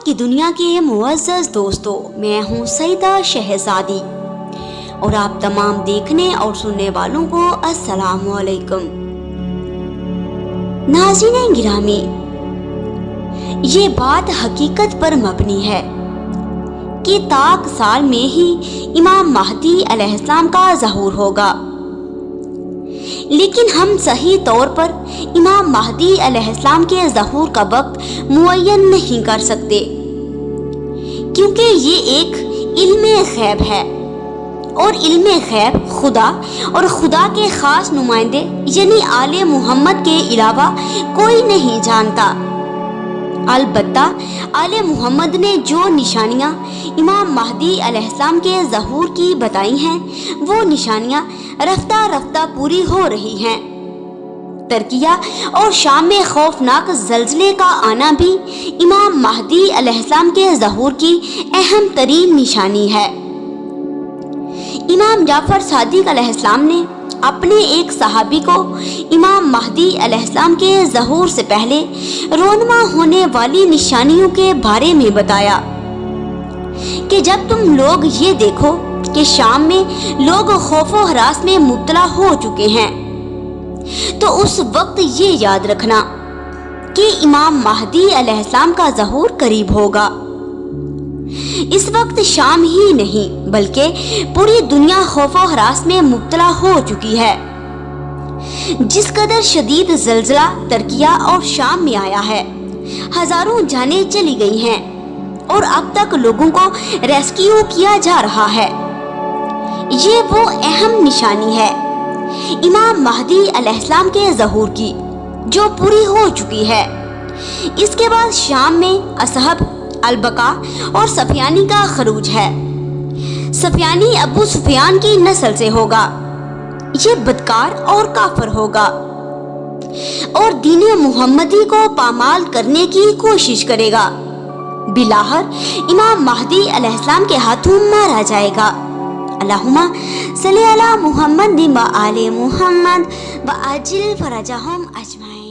کی دنیا کے معزز دوستوں، میں ہوں سیدہ شہزادی اور آپ تمام دیکھنے اور سننے والوں کو السلام علیکم۔ ناظرین گرامی، یہ بات حقیقت پر مبنی ہے کہ طاق سال میں ہی امام مہدی علیہ السلام کا ظہور ہوگا، لیکن ہم صحیح طور پر امام مہدی علیہ السلام کے ظہور کا وقت معین نہیں کر سکتے، کیونکہ یہ ایک علم غیب ہے اور علم غیب خدا اور خدا کے خاص نمائندے یعنی آل محمد کے علاوہ کوئی نہیں جانتا۔ البتہ آل محمد نے جو نشانیاں امام مہدی علیہ السلام کے ظہور کی بتائی ہیں، وہ نشانیاں رفتہ رفتہ پوری ہو رہی ہیں۔ ترکیہ اور شام میں خوفناک زلزلے کا آنا بھی امام مہدی علیہ السلام کے ظہور کی اہم ترین نشانی ہے۔ امام جعفر صادق علیہ السلام نے اپنے ایک صحابی کو امام مہدی علیہ السلام کے ظہور سے پہلے رونما ہونے والی نشانیوں کے بارے میں بتایا کہ جب تم لوگ یہ دیکھو کہ شام میں لوگ خوف و ہراس میں مبتلا ہو چکے ہیں، تو اس وقت یہ یاد رکھنا کہ امام مہدی علیہ السلام کا ظہور قریب ہوگا۔ اس وقت شام ہی نہیں بلکہ پوری دنیا خوف و ہراس میں مبتلا ہو چکی ہے۔ جس قدر شدید زلزلہ ترکیہ اور شام میں آیا ہے، ہزاروں جانیں چلی گئی ہیں اور اب تک لوگوں کو ریسکیو کیا جا رہا ہے۔ یہ وہ اہم نشانی ہے امام مہدی علیہ السلام کے ظہور کی جو پوری ہو چکی ہے۔ اس کے بعد شام میں اصحاب البقا اور سفیانی کا خروج ہے۔ سفیانی ابو سفیان کی نسل سے ہوگا، یہ بدکار اور کافر ہوگا اور دین محمدی کو پامال کرنے کی کوشش کرے گا۔ بلاخر امام مہدی علیہ السلام کے ہاتھوں مارا جائے گا۔ اللہم صلی علی محمد و آل محمد و عجل فرجہم اجمعین۔